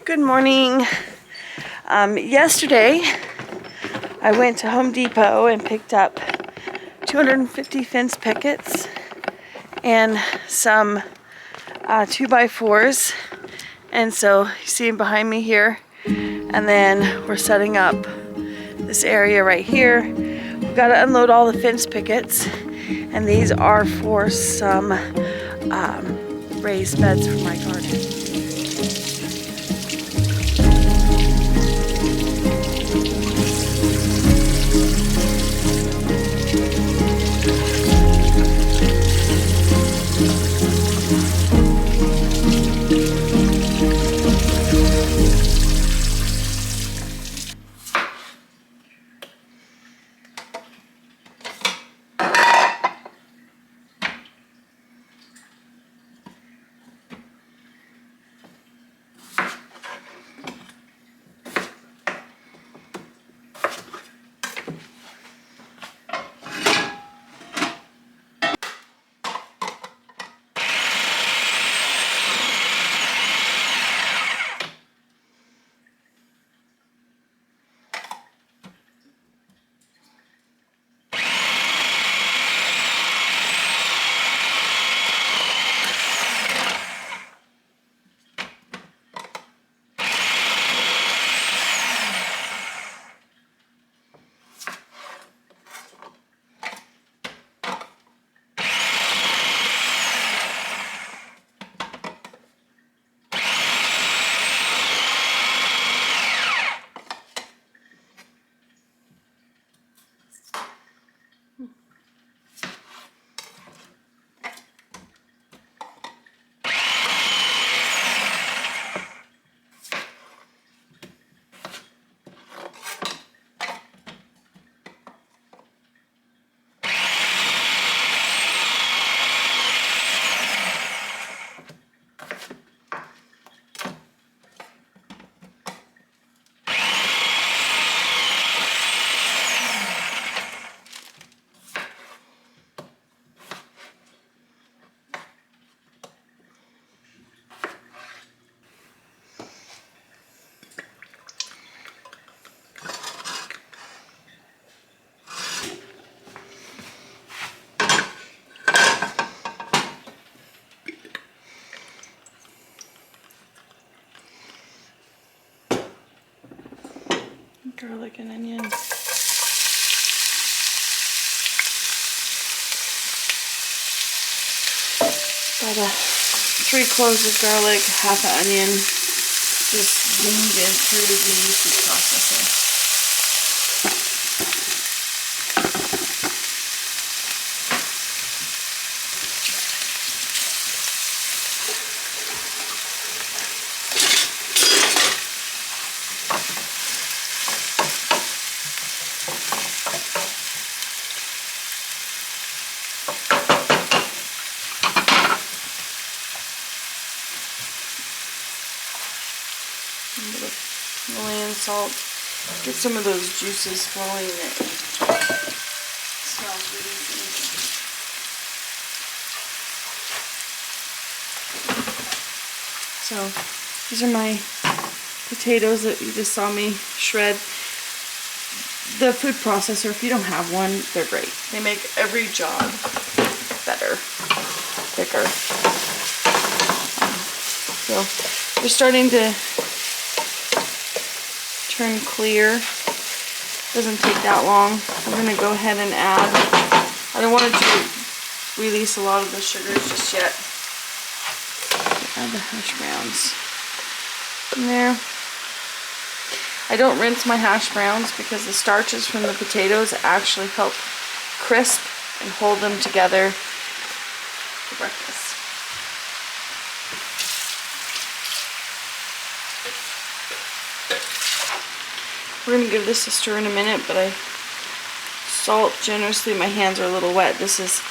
Good morning. Yesterday I went to Home Depot and picked up 250 fence pickets and some 2x4s, and so you see them behind me here, and then we're setting up this area right here. We've got to unload all the fence pickets, and these are for some raised beds for my garden. Garlic and onion. About 3 cloves of garlic, half an onion, just zoomed in through the food processor. A little Himalayan salt. Get some of those juices flowing. It smells really good. So these are my potatoes that you just saw me shred. The food processor, if you don't have one, they're great. They make every job better, thicker. So they're starting to turn clear. Doesn't take that long. We're going to go ahead and add. I don't want it to release a lot of the sugars just yet. Add the hash browns in there. I don't rinse my hash browns because the starches from the potatoes actually help crisp and hold them together for breakfast. We're going to give this a stir in a minute, but I salt generously. My hands are a little wet. This is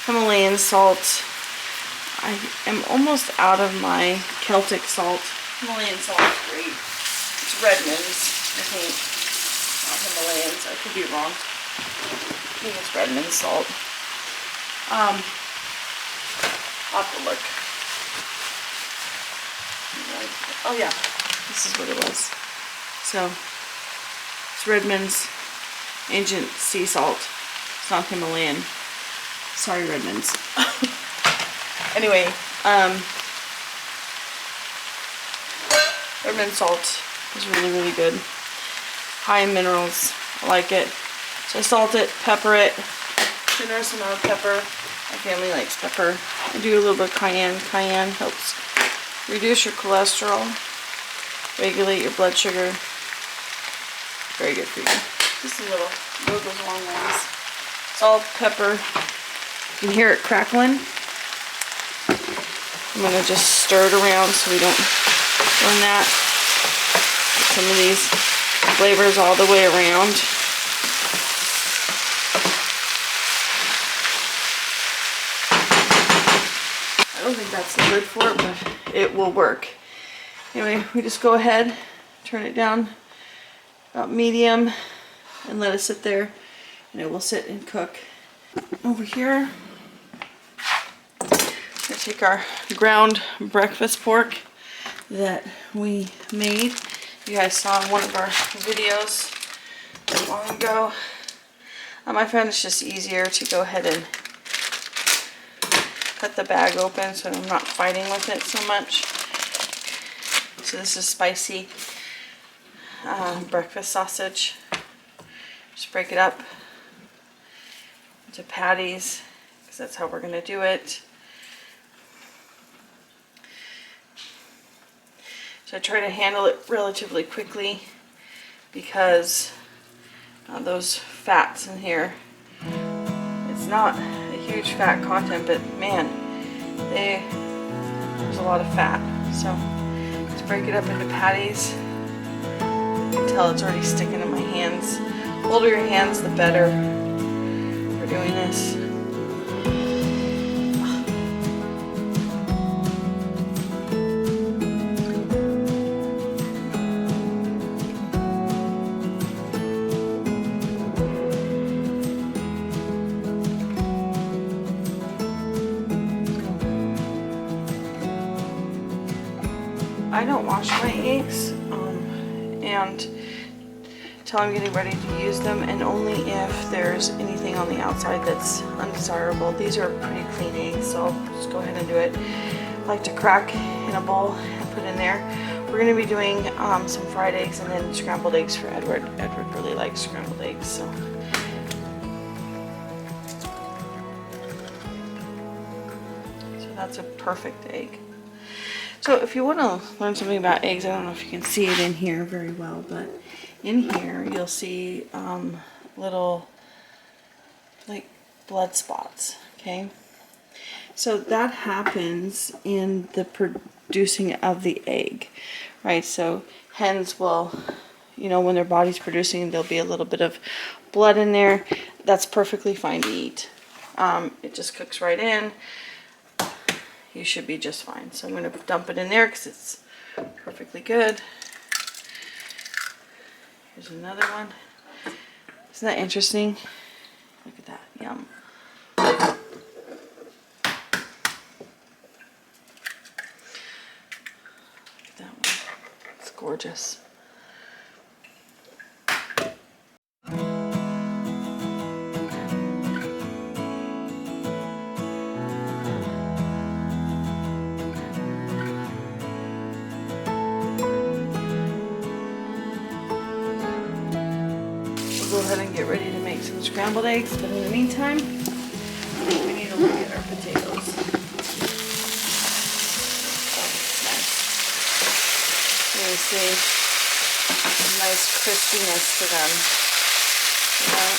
Himalayan salt. I am almost out of my Celtic salt. Himalayan salt is great. It's Redmond's, I think. Not Himalayans. I could be wrong. I think it's Redmond's salt. I'll have to look. Yeah. Oh yeah, this is what it was. So it's Redmond's Ancient Sea Salt. It's not Himalayan. Sorry, Redmond's. Anyway, Redmond salt is really, really good. High in minerals. I like it. So I salt it, pepper it. Generous amount of pepper. My family likes pepper. I do a little bit of cayenne. Cayenne helps reduce your cholesterol, regulate your blood sugar. Very good for you. Just a little. Those long ones. Salt, pepper. You can hear it crackling. I'm going to just stir it around so we don't burn that. Get some of these flavors all the way around. I don't think that's the lid for it, but it will work. Anyway, we just go ahead, turn it down about medium, and let it sit there, and it will sit and cook. Over here, I'm going to take our ground breakfast pork that we made. You guys saw in one of our videos long ago. I found it's just easier to go ahead and cut the bag open so I'm not fighting with it so much. So this is spicy breakfast sausage. Just break it up into patties because that's how we're going to do it. So I try to handle it relatively quickly because those fats in here, it's not a huge fat content, but man, there's a lot of fat. So let's break it up into patties. You can tell it's already sticking in my hands. The older your hands, the better for doing this. I don't wash my eggs until I'm getting ready to use them, and only if there's anything on the outside that's undesirable. These are pretty clean eggs, so I'll just go ahead and do it. I like to crack in a bowl and put in there. We're going to be doing some fried eggs and then scrambled eggs for Edward. Edward really likes scrambled eggs, so. So that's a perfect egg. So if you want to learn something about eggs, I don't know if you can see it in here very well, but in here you'll see little like blood spots, okay? So that happens in the producing of the egg, right? So hens will, you know, when their body's producing, there'll be a little bit of blood in there. That's perfectly fine to eat. It just cooks right in. You should be just fine. So I'm going to dump it in there because it's perfectly good. Here's another one. Isn't that interesting? Look at that. Yum. Look at that one. It's gorgeous. Go ahead and get ready to make some scrambled eggs, but in the meantime, we need to look at our potatoes. Oh, that's nice. You see a nice crispiness to them. Yeah.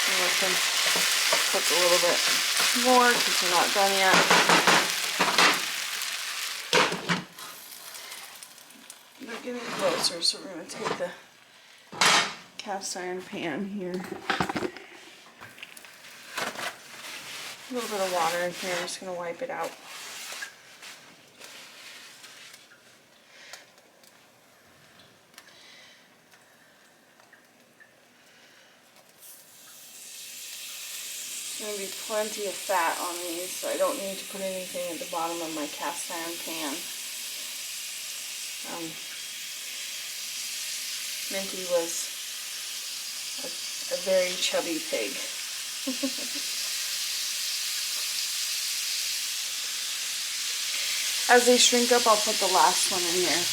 And let them cook a little bit more because they're not done yet. They're getting closer, so we're going to take the cast iron pan here. A little bit of water in here. I'm just going to wipe it out. There's going to be plenty of fat on these, so I don't need to put anything at the bottom of my cast iron pan. Minty was a very chubby pig. As they shrink up, I'll put the last one in there.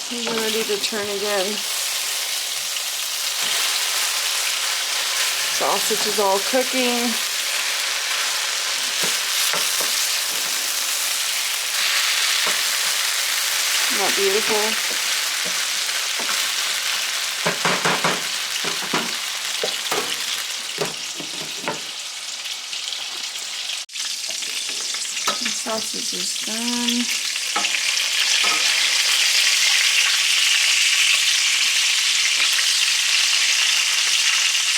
We're ready to turn again. Sausage is all cooking. Isn't that beautiful? The sausage is done.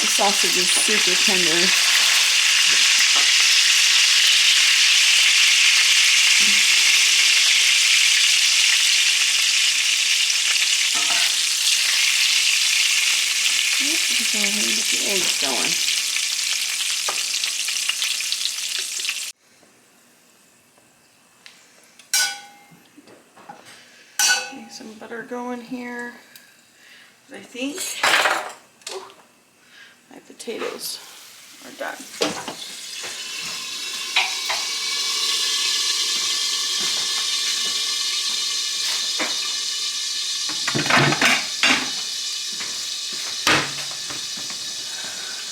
The sausage is super tender. Let's go ahead and get the eggs going. Get some butter going here. I think my potatoes are done.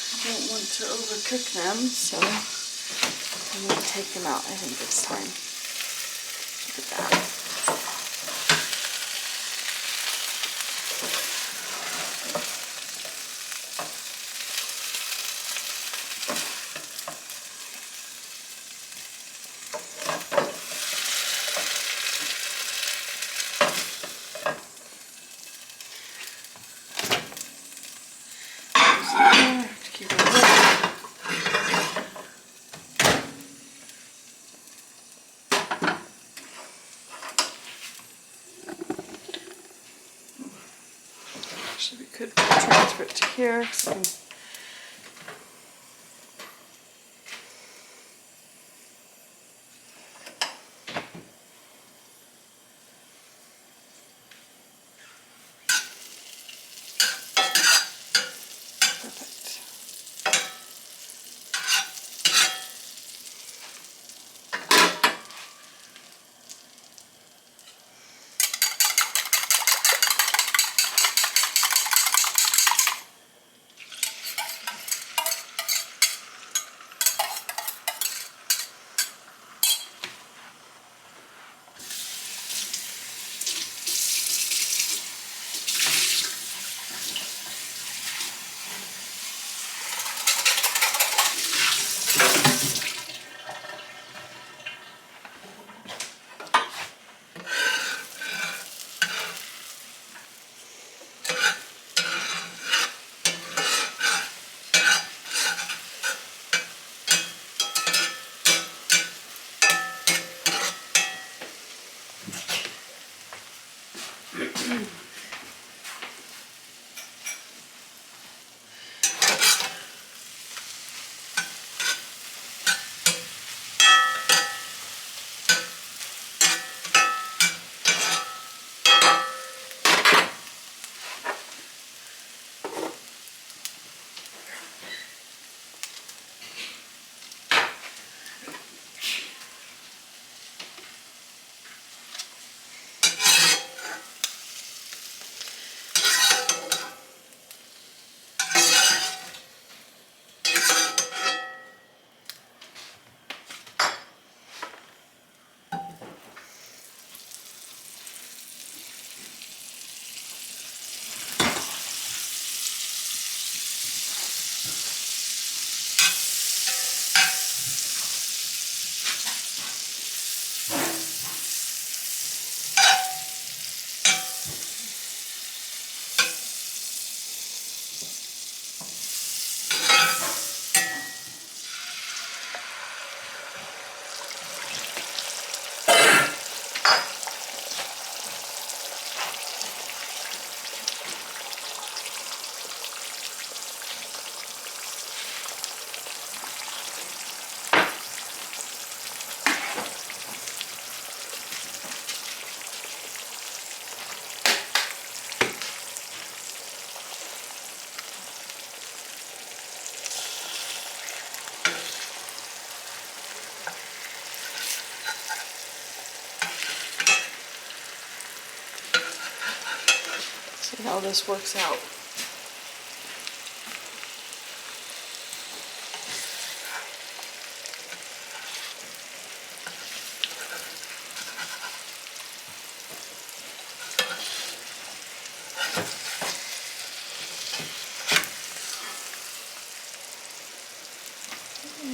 I don't want to overcook them, so I'm going to take them out, I think, this time. Look at that. Actually, we could transfer it to here. See how this works out.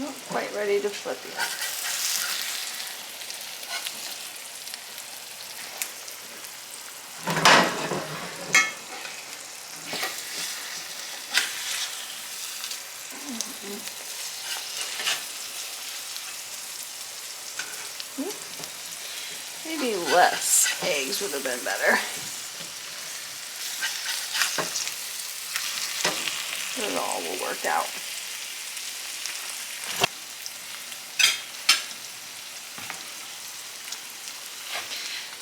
Not quite ready to flip yet. Maybe less eggs would have been better. It all will work out.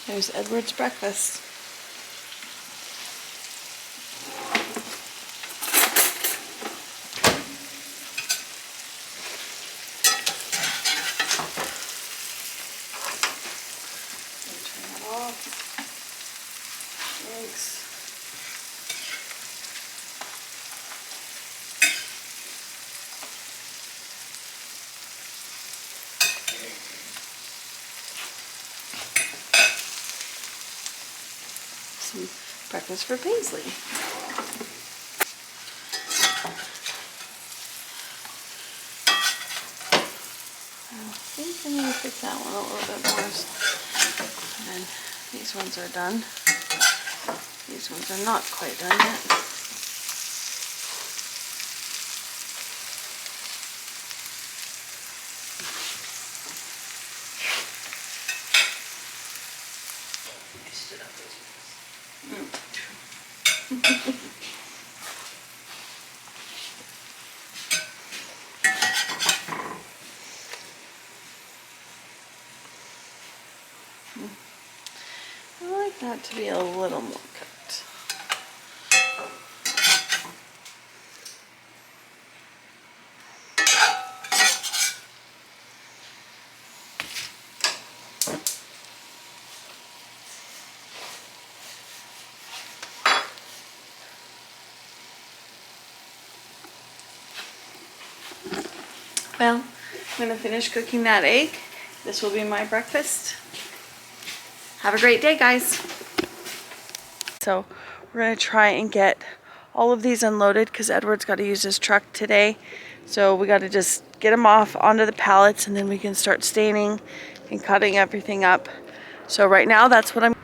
There's Edward's breakfast. Turn that off. Eggs. Some breakfast for Paisley. I think I need to fix that one a little bit more. And then these ones are done. These ones are not quite done yet. I like that to be a little more cooked. Well, I'm going to finish cooking that egg. This will be my breakfast. Have a great day, guys. So we're going to try and get all of these unloaded because Edward's got to use his truck today. So we got to just get them off onto the pallets and then we can start staining and cutting everything up. So right now that's what I'm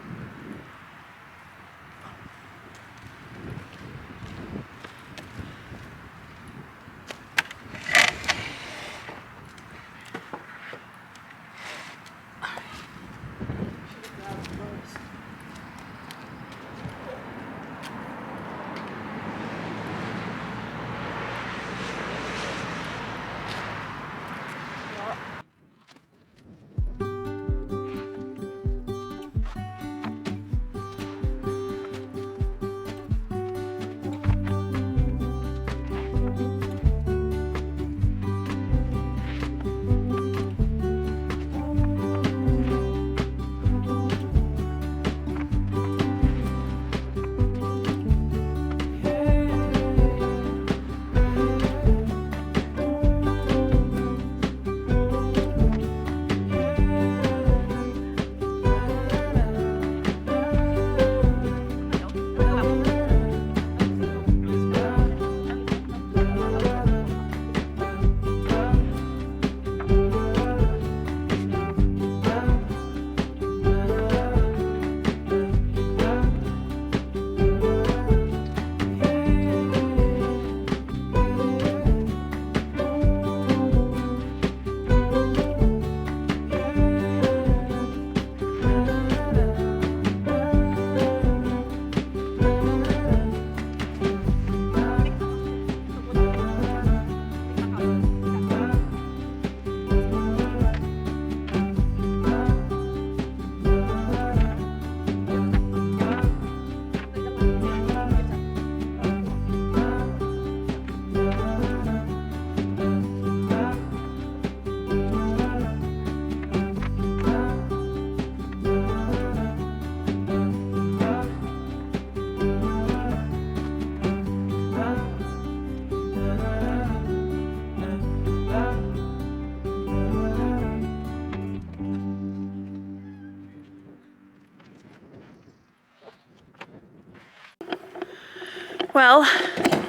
Well,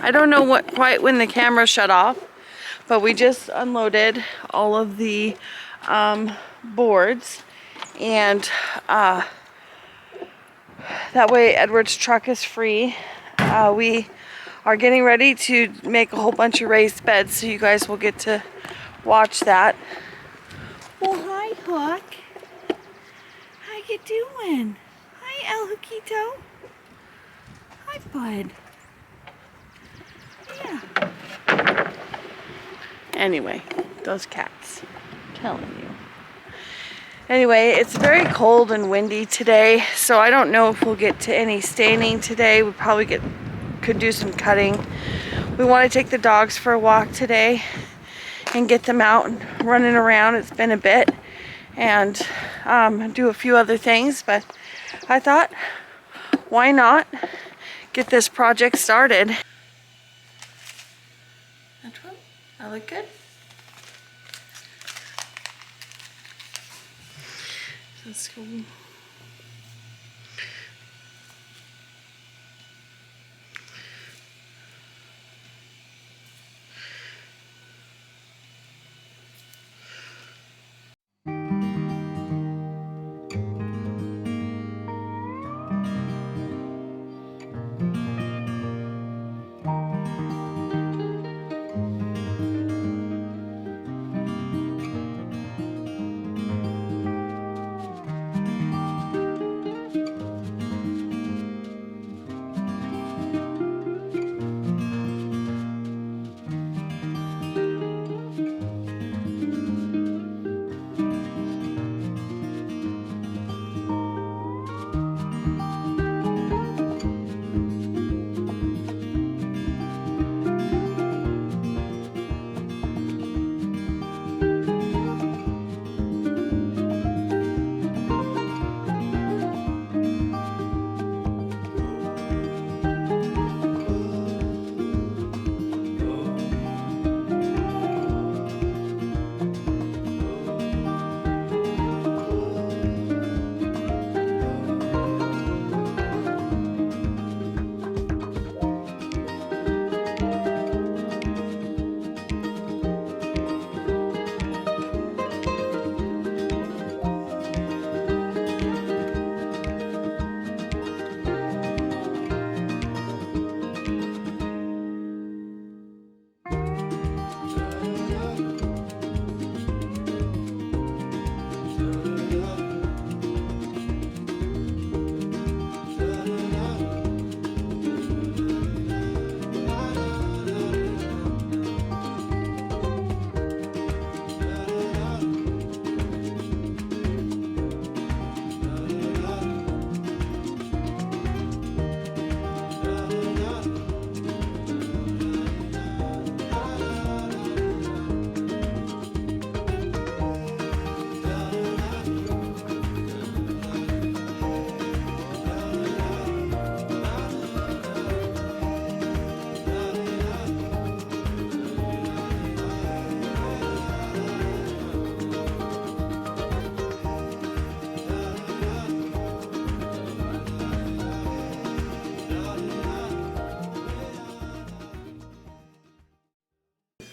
I don't know what quite when the camera shut off, but we just unloaded all of the boards, and that way Edward's truck is free. We are getting ready to make a whole bunch of raised beds, so you guys will get to watch that. Well, hi, Hook. How you doing? Hi, El Hookito. Hi, bud. Yeah. Anyway, those cats. I'm telling you. Anyway, it's very cold and windy today, so I don't know if we'll get to any staining today. We probably could do some cutting. We want to take the dogs for a walk today and get them out and running around. It's been a bit, and do a few other things, but I thought, why not get this project started? I look good. Let's go.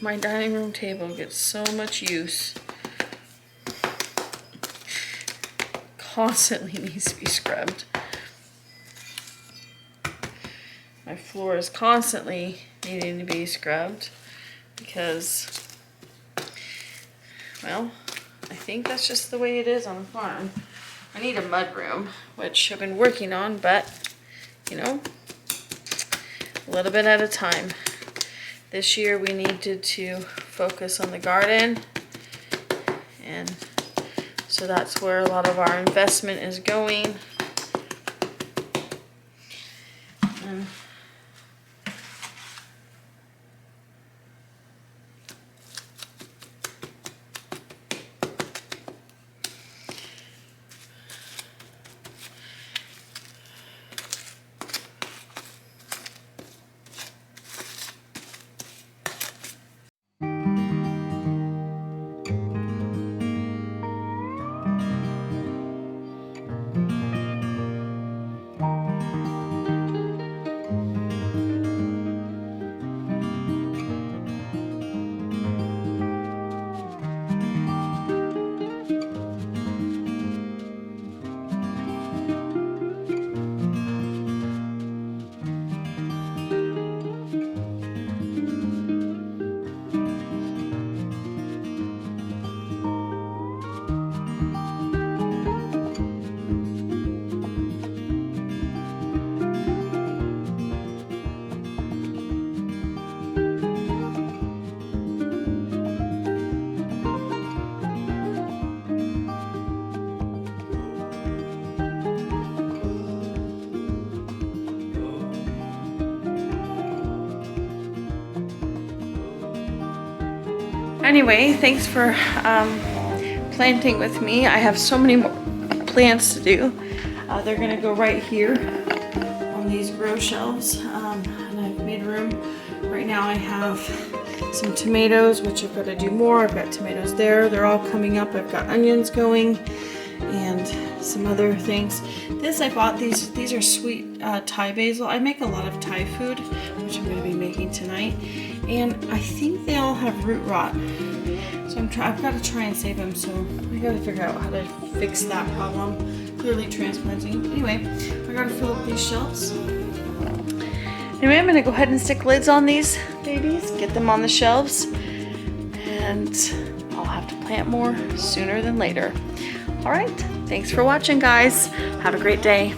My dining room table gets so much use. Constantly needs to be scrubbed. My floor is constantly needing to be scrubbed because, well, I think that's just the way it is on a farm. I need a mud room, which I've been working on, but, you know, a little bit at a time. This year we needed to focus on the garden, and so that's where a lot of our investment is going. Anyway, thanks for planting with me. I have so many more plants to do. They're gonna go right here on these grow shelves, and I've made room. Right now I have some tomatoes, which I've got to do more. I've got tomatoes there. They're all coming up. I've got onions going and some other things. This I bought, these are sweet Thai basil. I make a lot of Thai food, which I'm going to be making tonight. And I think they all have root rot. So I've got to try and save them. So I got to figure out how to fix that problem. Clearly transplanting. Anyway, I got to fill up these shelves. Anyway, I'm going to go ahead and stick lids on these babies, get them on the shelves, and I'll have to plant more sooner than later. All right, thanks for watching, guys. Have a great day.